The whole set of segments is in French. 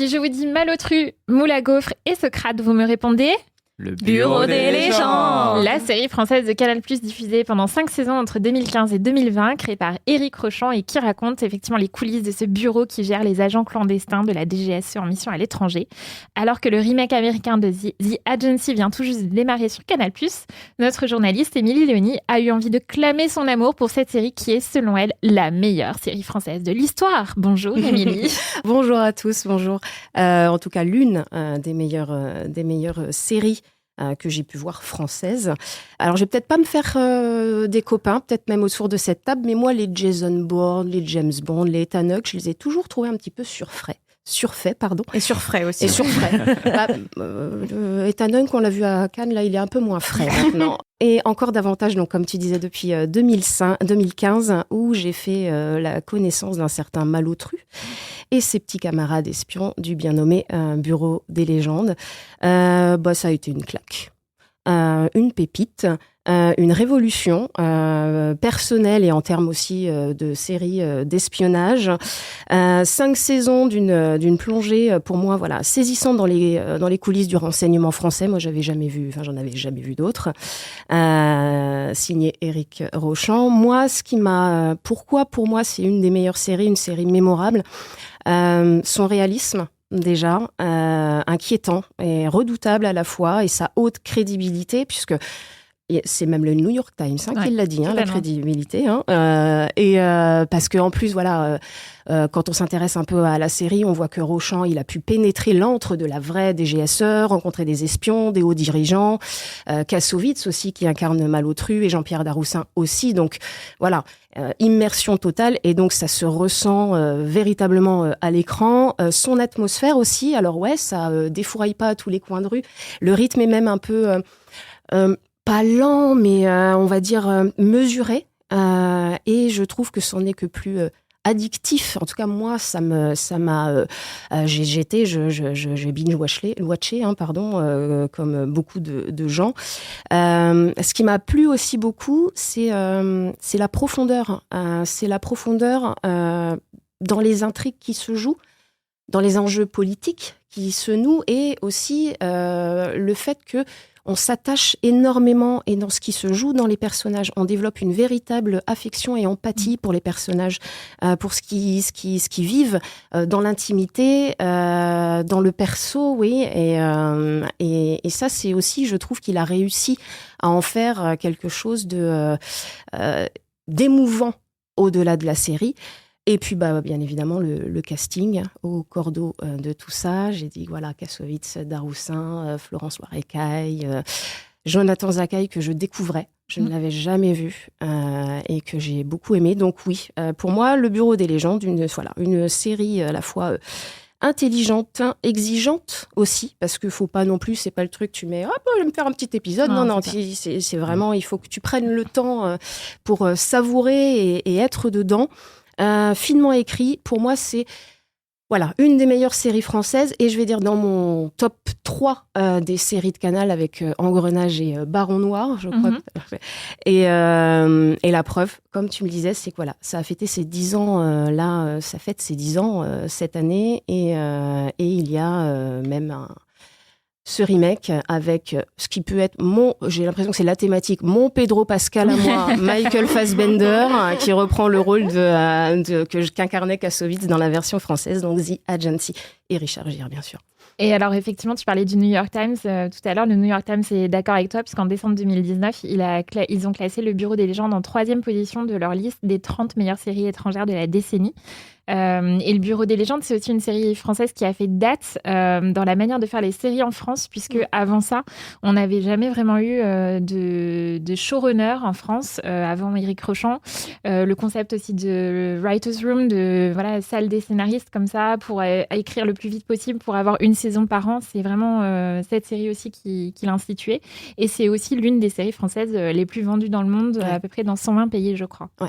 Si je vous dis Malotru, Moule à gaufres et Socrate, vous me répondez Le Bureau des légendes. La série française de Canal+, diffusée pendant 5 saisons entre 2015 et 2020, créée par Éric Rochant et qui raconte effectivement les coulisses de ce bureau qui gère les agents clandestins de la DGSE en mission à l'étranger. Alors que le remake américain de The Agency vient tout juste de démarrer sur Canal+, notre journaliste Émilie Léonie a eu envie de clamer son amour pour cette série qui est, selon elle, la meilleure série française de l'histoire. Bonjour Émilie. Bonjour à tous, bonjour. En tout cas, l'une des meilleures séries que j'ai pu voir françaises. Alors, je vais peut-être pas me faire des copains, peut-être même autour de cette table, mais moi, les Jason Bourne, les James Bond, les Ethan Hawke, je les ai toujours trouvés un petit peu surfaits, pardon. Et surfrais aussi. Et surfrais. Ethan Hawke, on l'a vu à Cannes, là, il est un peu moins frais maintenant. Et encore davantage, donc, comme tu disais, depuis 2015, où j'ai fait la connaissance d'un certain Malotru et ses petits camarades espions du bien nommé Bureau des légendes. Ça a été une claque, une pépite, une révolution personnelle et en termes aussi de séries d'espionnage. 5 saisons d'une plongée pour moi saisissante dans les coulisses du renseignement français. Moi, j'en avais jamais vu d'autres. Signé Éric Rochant. Moi, pourquoi pour moi c'est une des meilleures séries, une série mémorable. Son réalisme, déjà, inquiétant et redoutable à la fois, et sa haute crédibilité, puisque c'est même le New York Times qui l'a dit, la crédibilité. Parce qu'en plus, quand on s'intéresse un peu à la série, on voit que Rochant, il a pu pénétrer l'antre de la vraie DGSE, rencontrer des espions, des hauts dirigeants, Kassovitz aussi, qui incarne Malotru, et Jean-Pierre Daroussin aussi. Donc, immersion totale, et donc ça se ressent véritablement à l'écran. Son atmosphère aussi, alors ça défouraille pas à tous les coins de rue. Le rythme est même un peu... pas lent, mais on va dire mesuré. Et je trouve que c'en est que plus addictif. En tout cas, moi, ça m'a. J'ai binge-watché, comme beaucoup de gens. Ce qui m'a plu aussi beaucoup, c'est la profondeur. C'est la profondeur dans les intrigues qui se jouent, dans les enjeux politiques qui se nouent, et aussi le fait que on s'attache énormément et dans ce qui se joue dans les personnages. On développe une véritable affection et empathie pour les personnages, pour ce qui vivent dans l'intimité, dans le perso, oui. Et ça, c'est aussi, je trouve qu'il a réussi à en faire quelque chose d'émouvant au-delà de la série. Et puis, bien évidemment, le casting au cordeau de tout ça. J'ai dit, Kassovitz, Daroussin, Florence Loirecaille, Jonathan Zakaï, que je découvrais. Je ne l'avais jamais vu et que j'ai beaucoup aimé. Donc oui, pour moi, le Bureau des légendes, une série à la fois intelligente, exigeante aussi, parce qu'il faut pas non plus, c'est pas le truc, tu mets, je vais me faire un petit épisode. Non, c'est vraiment, il faut que tu prennes le temps pour savourer et être dedans. Finement écrit, pour moi c'est une des meilleures séries françaises, et je vais dire dans mon top 3 des séries de Canal, avec Engrenage et Baron Noir, je crois. Et la preuve, comme tu me disais, c'est que ça a fêté ses 10 ans, ça fête ses 10 ans cette année, et il y a même ce remake avec ce qui peut être j'ai l'impression que c'est la thématique, mon Pedro Pascal à moi, Michael Fassbender, qui reprend le rôle qu'incarnait Kassovitz dans la version française, donc The Agency, et Richard Gere, bien sûr. Et alors, effectivement, tu parlais du New York Times tout à l'heure. Le New York Times est d'accord avec toi, puisqu'en décembre 2019, ils ont classé le Bureau des légendes en 3e position de leur liste des 30 meilleures séries étrangères de la décennie. Et le Bureau des légendes, c'est aussi une série française qui a fait date dans la manière de faire les séries en France, puisque avant ça, on n'avait jamais vraiment eu de showrunner en France, avant Éric Rochant. Le concept aussi de writer's room, de salle des scénaristes comme ça, pour écrire le plus vite possible, pour avoir une saison par an, c'est vraiment cette série aussi qui l'a instituée. Et c'est aussi l'une des séries françaises les plus vendues dans le monde, à peu près dans 120 pays, je crois. Ouais.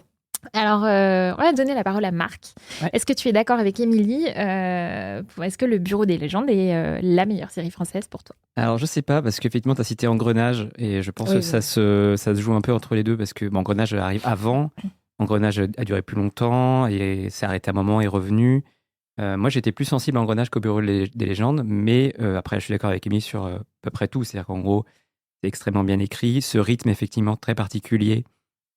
Alors, on va donner la parole à Marc. Ouais. Est-ce que tu es d'accord avec Émilie est-ce que le Bureau des légendes est la meilleure série française pour toi ? Alors, je sais pas, parce qu'effectivement, tu as cité Engrenage, et je pense que ça se joue un peu entre les deux, parce que Engrenage arrive avant, Engrenage a duré plus longtemps, et s'est arrêté à un moment, est revenu. Moi, j'étais plus sensible à Engrenage qu'au Bureau des légendes, mais après, je suis d'accord avec Émilie sur à peu près tout. C'est-à-dire qu'en gros, c'est extrêmement bien écrit. Ce rythme, effectivement, très particulier,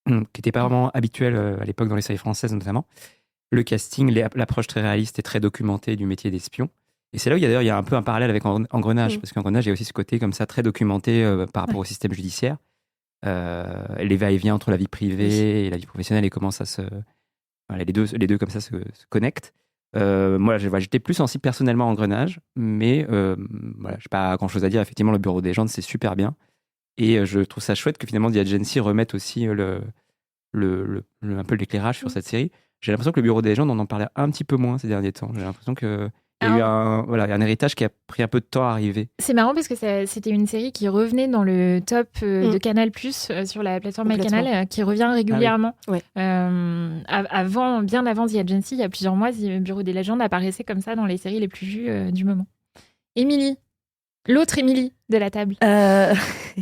qui n'était pas vraiment habituel à l'époque dans les séries françaises, notamment. Le casting, l'approche très réaliste et très documentée du métier d'espion. Et c'est là où il y a un peu un parallèle avec Engrenage, parce qu'Engrenage, il y a aussi ce côté comme ça, très documenté par rapport au système judiciaire. Les va-et-vient entre la vie privée et la vie professionnelle et comment ça se... Voilà, les deux comme ça se connectent. Moi, j'étais plus sensible personnellement à Engrenage, mais voilà, j'ai pas grand-chose à dire. Effectivement, le Bureau des légendes, c'est super bien. Et je trouve ça chouette que finalement The Agency remette aussi un peu l'éclairage sur cette série. J'ai l'impression que le Bureau des légendes, on en parlait un petit peu moins ces derniers temps. J'ai l'impression qu'il y a eu un héritage qui a pris un peu de temps à arriver. C'est marrant parce que c'était une série qui revenait dans le top de Canal+, sur la plateforme MyCanal, qui revient régulièrement. Ah oui. Bien avant The Agency, il y a plusieurs mois, The Bureau des légendes apparaissait comme ça dans les séries les plus vues du moment. Émilie, l'autre Émilie de la table.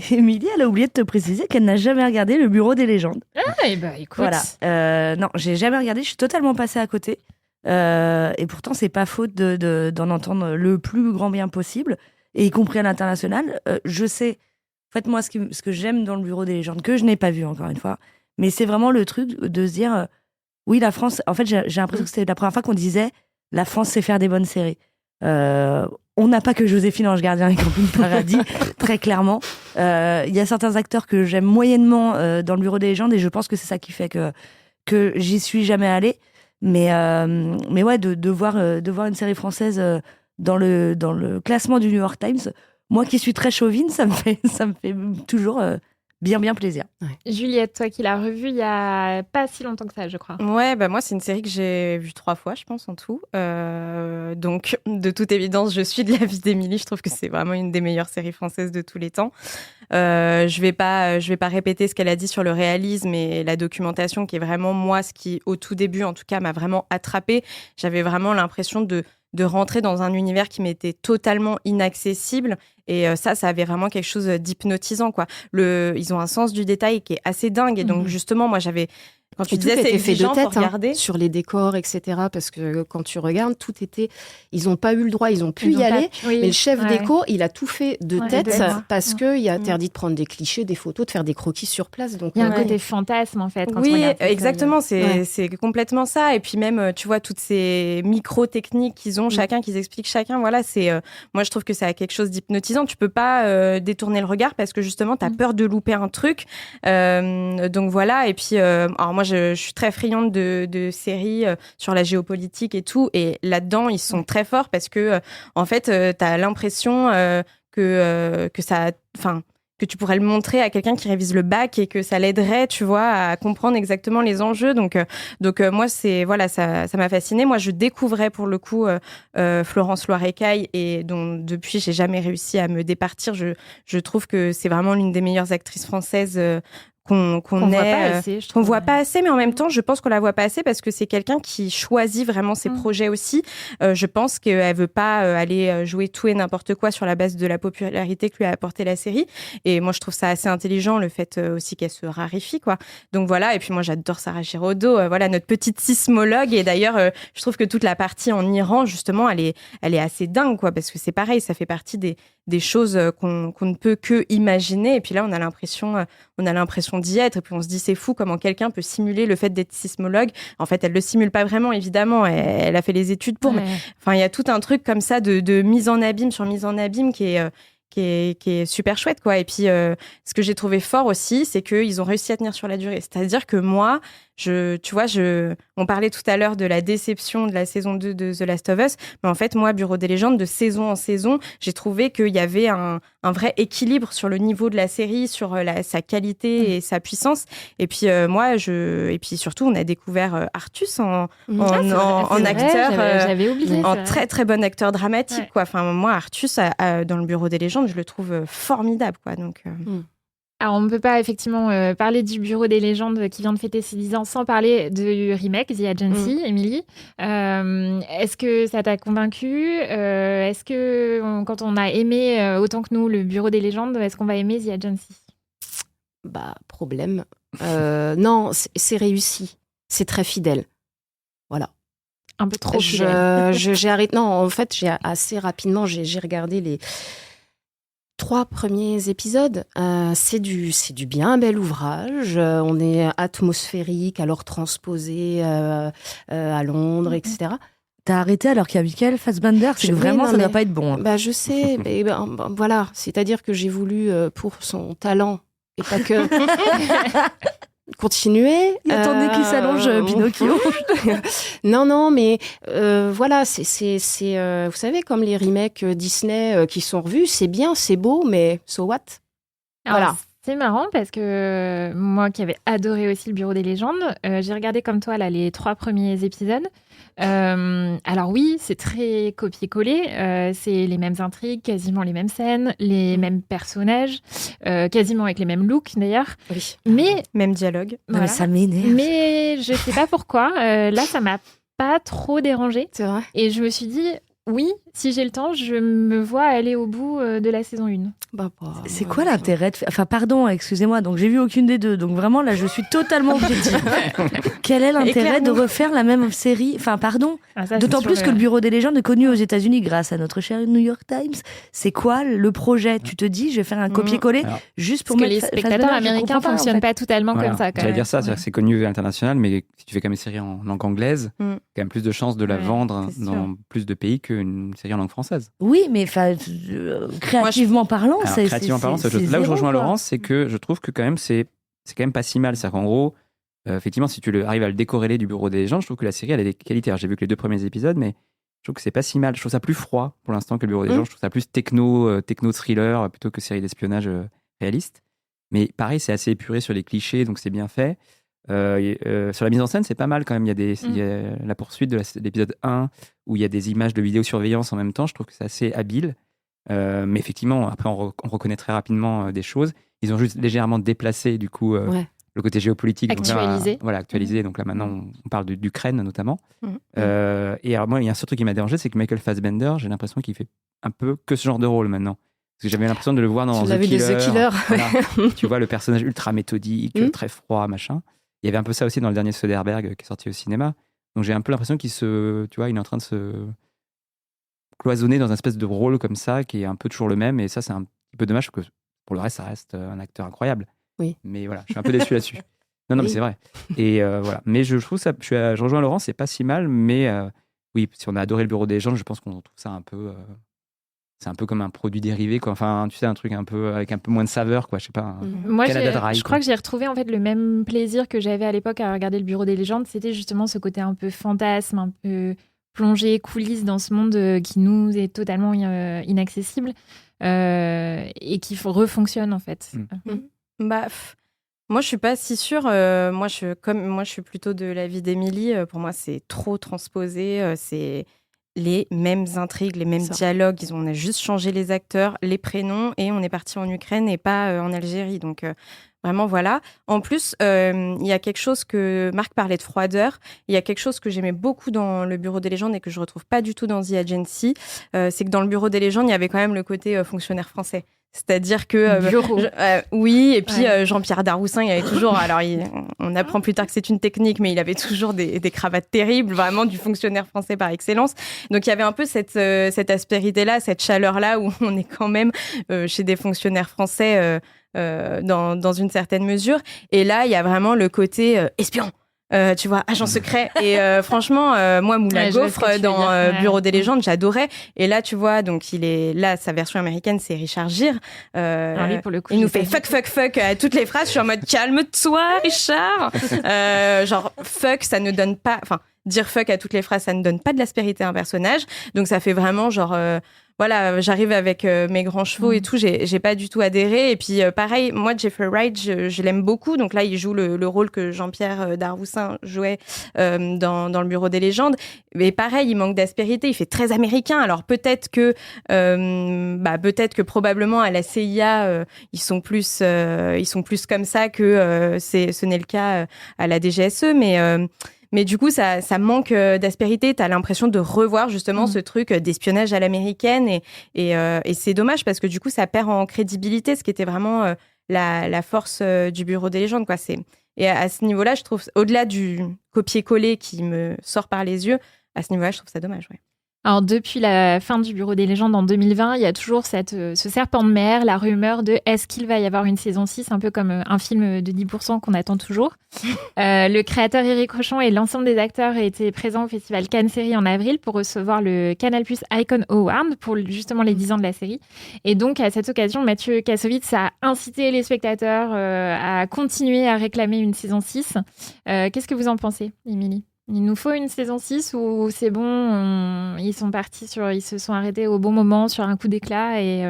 Émilie, elle a oublié de te préciser qu'elle n'a jamais regardé le Bureau des légendes. Ah, et bah écoute. Voilà. Non, j'ai jamais regardé, je suis totalement passée à côté. Et pourtant, c'est pas faute d'en entendre le plus grand bien possible, et y compris à l'international. Je sais, en fait, moi, ce que j'aime dans le Bureau des légendes, que je n'ai pas vu encore une fois, mais c'est vraiment le truc de se dire, oui, la France, en fait, j'ai l'impression que c'était la première fois qu'on disait, la France sait faire des bonnes séries. On n'a pas que Joséphine Ange Gardien et Camping Paradis, très clairement. Il y a certains acteurs que j'aime moyennement dans le Bureau des légendes, et je pense que c'est ça qui fait que j'y suis jamais allée. Mais ouais, de voir une série française dans le classement du New York Times, moi qui suis très chauvine, ça me fait toujours bien plaisir. Ouais. Juliette, toi qui l'as revue il y a pas si longtemps que ça, je crois. Ouais, bah moi c'est une série que j'ai vue 3 fois, je pense en tout. Donc de toute évidence, je suis de l'avis d'Émilie. Je trouve que c'est vraiment une des meilleures séries françaises de tous les temps. Je vais pas répéter ce qu'elle a dit sur le réalisme et la documentation, qui est vraiment moi ce qui au tout début en tout cas m'a vraiment attrapée. J'avais vraiment l'impression de rentrer dans un univers qui m'était totalement inaccessible. Et ça avait vraiment quelque chose d'hypnotisant, quoi. Ils ont un sens du détail qui est assez dingue. Et donc, justement, moi, quand tu disais c'est exigeant, faut regarder. Sur les décors, etc. Parce que quand tu regardes, tout était... Ils n'ont pas eu le droit, ils ont pu y aller. Mais le chef déco, il a tout fait de tête parce qu'il est interdit de prendre des clichés, des photos, de faire des croquis sur place. Donc, il y a un côté fantasme, en fait. Quand oui, on regarde exactement. C'est complètement ça. Et puis même, tu vois, toutes ces micro-techniques qu'ils ont, qu'ils expliquent chacun. Voilà, moi, je trouve que ça a quelque chose d'hypnotisant. Tu peux pas détourner le regard parce que justement, tu as peur de louper un truc. Donc voilà. Et puis, alors moi, je suis très friande de séries sur la géopolitique et tout. Et là-dedans, ils sont très forts parce que, en fait, tu as l'impression que ça... que tu pourrais le montrer à quelqu'un qui révise le bac et que ça l'aiderait, tu vois, à comprendre exactement les enjeux. Donc moi, ça m'a fascinée. Moi, je découvrais pour le coup Florence Loirecaille, et dont depuis, j'ai jamais réussi à me départir. Je trouve que c'est vraiment l'une des meilleures actrices françaises qu'on voit pas assez, mais en même temps, je pense qu'on la voit pas assez parce que c'est quelqu'un qui choisit vraiment ses projets aussi. Je pense qu'elle veut pas aller jouer tout et n'importe quoi sur la base de la popularité que lui a apporté la série. Et moi, je trouve ça assez intelligent, le fait aussi qu'elle se raréfie, quoi. Donc voilà. Et puis moi, j'adore Sarah Giraudot, voilà, notre petite sismologue. Et d'ailleurs, je trouve que toute la partie en Iran, justement, elle est assez dingue, quoi, parce que c'est pareil, ça fait partie des choses qu'on ne peut que imaginer. Et puis là, on a l'impression d'y être. Et puis on se dit, c'est fou comment quelqu'un peut simuler le fait d'être sismologue. En fait, elle le simule pas vraiment, évidemment. Elle a fait les études pour. Ouais. Mais enfin, il y a tout un truc comme ça de mise en abîme sur mise en abîme qui est super chouette, quoi. Et puis, ce que j'ai trouvé fort aussi, c'est qu'ils ont réussi à tenir sur la durée. C'est-à-dire que moi, on parlait tout à l'heure de la déception de la saison 2 de The Last of Us, mais en fait, moi, Bureau des légendes, de saison en saison, j'ai trouvé qu'il y avait un vrai équilibre sur le niveau de la série, sur sa qualité et sa puissance. Et puis, et puis surtout, on a découvert Artus en acteur, j'avais oublié, en très très bon acteur dramatique, quoi. Enfin, moi, Artus, dans le Bureau des légendes, je le trouve formidable, quoi. Donc. Alors, on ne peut pas effectivement parler du Bureau des légendes qui vient de fêter ses 10 ans sans parler du remake, The Agency, Émilie. Est-ce que ça t'a convaincu ? Est-ce que quand on a aimé autant que nous le Bureau des légendes, est-ce qu'on va aimer The Agency ? Problème. Non, c'est réussi. C'est très fidèle. Voilà. Un peu trop. J'ai arrêté. Non, en fait, j'ai assez rapidement, j'ai regardé les 3 premiers épisodes. C'est du bien bel ouvrage. On est atmosphérique, alors transposé à Londres, etc. T'as arrêté alors qu'il y a Michael Fassbender, c'est que vraiment ça ne doit pas être bon. Je sais, mais voilà, c'est-à-dire que j'ai voulu, pour son talent, et pas que, continuer. Il y a ton nez qui s'allonge, Pinocchio. Non, mais voilà, c'est vous savez, comme les remakes Disney qui sont revus, c'est bien, c'est beau, mais so what? Alors, Voilà. c'est marrant parce que moi qui avais adoré aussi le Bureau des légendes, j'ai regardé comme toi là, les 3 premiers épisodes. Alors oui, c'est très copié-collé. C'est les mêmes intrigues, quasiment les mêmes scènes, les mêmes personnages, quasiment avec les mêmes looks d'ailleurs. Oui. Mais Même dialogue. Non, voilà. mais ça m'énerve. Mais je sais pas pourquoi. Là, ça m'a pas trop dérangée. C'est vrai. Et je me suis dit, oui, si j'ai le temps, je me vois aller au bout de la saison 1. C'est quoi l'intérêt de faire... Enfin, pardon, excusez-moi, donc j'ai vu aucune des deux. Donc vraiment, là, je suis totalement objective. Quel est l'intérêt de refaire la même série? Enfin, pardon. D'autant plus que le Bureau des légendes est connu aux États-Unis grâce à notre cher New York Times. C'est quoi le projet? Tu te dis, je vais faire un copier-coller juste pour parce que mettre les spectateurs américains fonctionnent pas totalement Voilà. comme ça. J'allais dire ça, c'est connu à l'international, mais si tu fais comme une série en langue anglaise, il y a quand même plus de chances de la vendre dans plus de pays qu'une série en langue française. Oui, mais créativement parlant, Alors, c'est créativement parlant, là où je rejoins Laurence, c'est que je trouve que quand même c'est quand même pas si mal. C'est-à-dire qu'en gros, effectivement, si tu arrives à le décorréler du Bureau des légendes, je trouve que la série elle a des qualités. Alors, j'ai vu que les 2 premiers épisodes, mais je trouve que c'est pas si mal. Je trouve ça plus froid pour l'instant que le Bureau des légendes. Je trouve ça plus techno thriller plutôt que série d'espionnage réaliste. Mais pareil, c'est assez épuré sur les clichés, donc c'est bien fait. Sur la mise en scène, c'est pas mal quand même. Il y a la poursuite de l'épisode 1 où il y a des images de vidéosurveillance en même temps. Je trouve que c'est assez habile. Mais effectivement, après, on reconnaît très rapidement des choses. Ils ont juste légèrement déplacé, du coup, le côté géopolitique. Actualisé. Donc là, actualisé. Donc là, maintenant, on parle d'Ukraine, notamment. Et alors, moi, il y a un seul truc qui m'a dérangé, c'est que Michael Fassbender, j'ai l'impression qu'il fait un peu que ce genre de rôle maintenant. Parce que j'avais l'impression de le voir dans The Killer. Voilà. Tu vois, le personnage ultra méthodique, très froid, machin. Il y avait un peu ça aussi dans le dernier Soderbergh qui est sorti au cinéma. Donc j'ai un peu l'impression il est en train de se cloisonner dans un espèce de rôle comme ça, qui est un peu toujours le même. Et ça, c'est un petit peu dommage, parce que pour le reste, ça reste un acteur incroyable. Oui. Mais voilà, je suis un peu déçu là-dessus. Non, mais c'est vrai. Et voilà. Mais je trouve ça, je rejoins Laurent, c'est pas si mal, mais oui, si on a adoré le Bureau des légendes, je pense qu'on trouve ça un peu... c'est un peu comme un produit dérivé, quoi. Enfin, tu sais, un truc un peu avec un peu moins de saveur, quoi. Je sais pas. Moi, Canada Dry, je crois que j'ai retrouvé en fait le même plaisir que j'avais à l'époque à regarder le Bureau des légendes. C'était justement ce côté un peu fantasme, un peu plongé, coulisses dans ce monde qui nous est totalement inaccessible et qui refonctionne en fait. Moi, je suis pas si sûre. Moi, je suis plutôt de l'avis d'Émilie. Pour moi, c'est trop transposé. C'est les mêmes intrigues, les mêmes dialogues. On a juste changé les acteurs, les prénoms, et on est parti en Ukraine et pas en Algérie. Donc, vraiment, voilà. En plus, il y a quelque chose que Marc parlait de froideur. Il y a quelque chose que j'aimais beaucoup dans le Bureau des légendes et que je retrouve pas du tout dans The Agency. C'est que dans le Bureau des légendes, il y avait quand même le côté fonctionnaire français. C'est-à-dire que oui, et puis Jean-Pierre Daroussin, il avait toujours, alors on apprend plus tard que c'est une technique, mais il avait toujours des cravates terribles, vraiment du fonctionnaire français par excellence. Donc il y avait un peu cette aspérité-là, cette chaleur-là, où on est quand même chez des fonctionnaires français dans une certaine mesure. Et là, il y a vraiment le côté espion. Tu vois, agent secret. Et franchement, moi, Moulin Gaufre dans Bureau des légendes, j'adorais. Et là, tu vois, donc là, sa version américaine, c'est Richard Gere. Oui, pour le coup, il nous fait fuck à toutes les phrases. Je suis en mode calme-toi, Richard. Genre fuck, ça ne donne pas. Enfin, dire fuck à toutes les phrases, ça ne donne pas de l'aspérité à un personnage. Donc ça fait vraiment genre. Voilà, j'arrive avec mes grands chevaux et tout, j'ai pas du tout adhéré. Et puis pareil, moi Jeffrey Wright, je l'aime beaucoup. Donc là, il joue le rôle que Jean-Pierre Daroussin jouait dans le Bureau des légendes. Mais pareil, il manque d'aspérité. Il fait très américain. Alors peut-être que probablement à la CIA, ils sont plus comme ça que ce n'est le cas à la DGSE. Mais du coup, ça manque d'aspérité. T'as l'impression de revoir justement ce truc d'espionnage à l'américaine. Et c'est dommage parce que du coup, ça perd en crédibilité, ce qui était vraiment la force du Bureau des légendes, quoi. Et à ce niveau-là, je trouve, au-delà du copier-coller qui me sort par les yeux, à ce niveau-là, je trouve ça dommage. Ouais. Alors, depuis la fin du Bureau des légendes en 2020, il y a toujours ce serpent de mer, la rumeur de est-ce qu'il va y avoir une saison 6, un peu comme un film de 10% qu'on attend toujours. Le créateur Éric Rochon et l'ensemble des acteurs étaient présents au festival Cannes Série en avril pour recevoir le Canal+ Icon Award pour justement les 10 ans de la série. Et donc, à cette occasion, Mathieu Kassovitz a incité les spectateurs à continuer à réclamer une saison 6. Qu'est-ce que vous en pensez, Émilie ? Il nous faut une saison 6 ou c'est bon, ils se sont arrêtés au bon moment sur un coup d'éclat et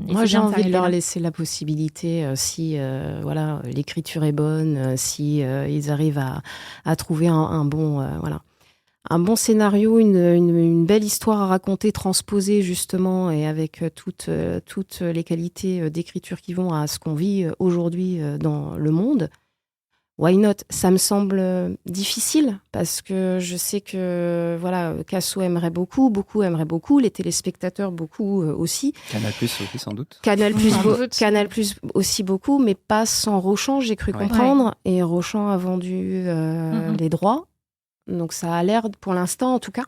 moi j'ai envie de leur laisser la possibilité si voilà, l'écriture est bonne, si ils arrivent à trouver un bon scénario, une belle histoire à raconter, transposée justement et avec toutes les qualités d'écriture qui vont à ce qu'on vit aujourd'hui dans le monde. Why not? Ça me semble difficile parce que je sais que voilà, Casso aimerait beaucoup aimerait beaucoup, les téléspectateurs beaucoup aussi. Canal+ aussi sans doute. Canal+ aussi beaucoup, mais pas sans Rochon, j'ai cru comprendre. Ouais. Et Rochon a vendu les droits, donc ça a l'air, pour l'instant en tout cas,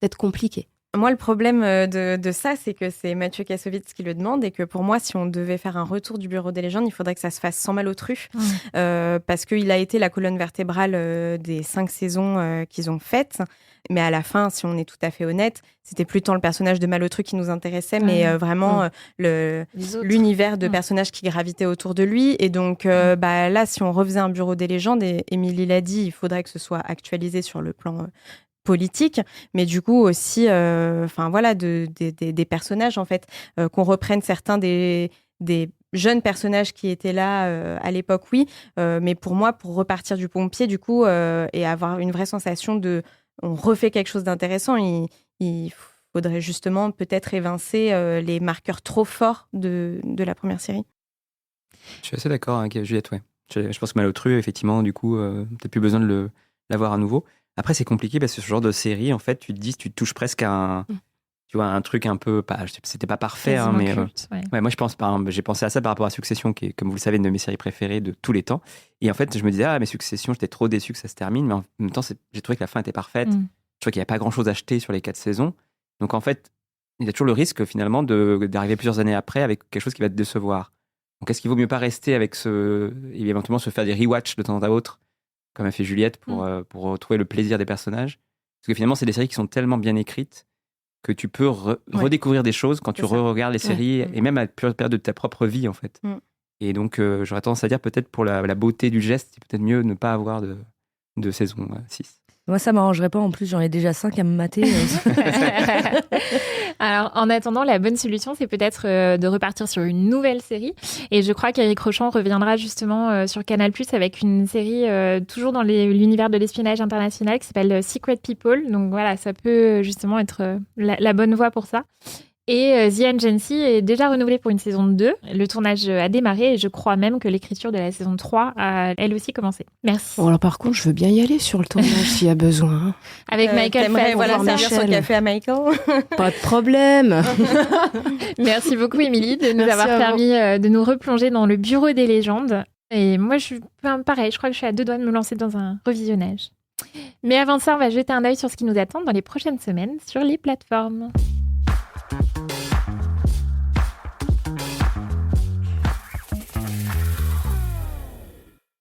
d'être compliqué. Moi, le problème de ça, c'est que c'est Mathieu Kassovitz qui le demande et que pour moi, si on devait faire un retour du Bureau des légendes, il faudrait que ça se fasse sans Malotru parce qu'il a été la colonne vertébrale des 5 saisons qu'ils ont faites. Mais à la fin, si on est tout à fait honnête, c'était plus tant le personnage de Malotru qui nous intéressait, mais vraiment l'univers de personnages qui gravitaient autour de lui. Et donc là, si on refaisait un Bureau des légendes, et Émilie l'a dit, il faudrait que ce soit actualisé sur le plan politique, mais du coup aussi des personnages en fait, qu'on reprenne certains des jeunes personnages qui étaient là à l'époque, oui, mais pour moi, pour repartir du pompier du coup et avoir une vraie sensation de on refait quelque chose d'intéressant, il faudrait justement peut-être évincer les marqueurs trop forts de la première série. Je suis assez d'accord avec Juliette, ouais. Je pense que Malotru, effectivement, du coup, t'as plus besoin de l'avoir à nouveau. Après, c'est compliqué parce que ce genre de série, en fait, tu te dis, tu touches presque à un truc un peu, c'était pas parfait, hein, mais culte, ouais, moi, j'ai pensé à ça par rapport à Succession, qui est, comme vous le savez, une de mes séries préférées de tous les temps. Et en fait, je me disais, mais Succession, j'étais trop déçu que ça se termine, mais en même temps, j'ai trouvé que la fin était parfaite. Je trouvais qu'il n'y avait pas grand-chose à acheter sur les 4 saisons. Donc, en fait, il y a toujours le risque, finalement, d'arriver plusieurs années après avec quelque chose qui va te décevoir. Donc, est-ce qu'il vaut mieux pas rester avec et éventuellement se faire des rewatch de temps à autre, comme a fait Juliette, pour retrouver le plaisir des personnages. Parce que finalement, c'est des séries qui sont tellement bien écrites que tu peux redécouvrir des choses quand tu re-regardes les séries, et même à plusieurs périodes de ta propre vie, en fait. Et donc, j'aurais tendance à dire, peut-être pour la beauté du geste, c'est peut-être mieux de ne pas avoir de saison 6. Moi, ça m'arrangerait pas. En plus, j'en ai déjà 5 à me mater. Alors, en attendant, la bonne solution, c'est peut-être de repartir sur une nouvelle série. Et je crois qu'Éric Rochon reviendra justement sur Canal+ avec une série toujours dans l'univers de l'espionnage international qui s'appelle Secret People. Donc voilà, ça peut justement être la bonne voie pour ça. Et The Agency est déjà renouvelée pour une saison 2. Le tournage a démarré et je crois même que l'écriture de la saison 3 a elle aussi commencé. Merci. Bon, alors par contre, je veux bien y aller sur le tournage s'il y a besoin. Avec Michael Phelps. Voilà, servir son café à Michael. Pas de problème. Merci beaucoup, Émilie, de nous avoir permis de nous replonger dans le Bureau des légendes. Et moi, je suis pareil, je crois que je suis à 2 doigts de me lancer dans un revisionnage. Mais avant ça, on va jeter un œil sur ce qui nous attend dans les prochaines semaines sur les plateformes.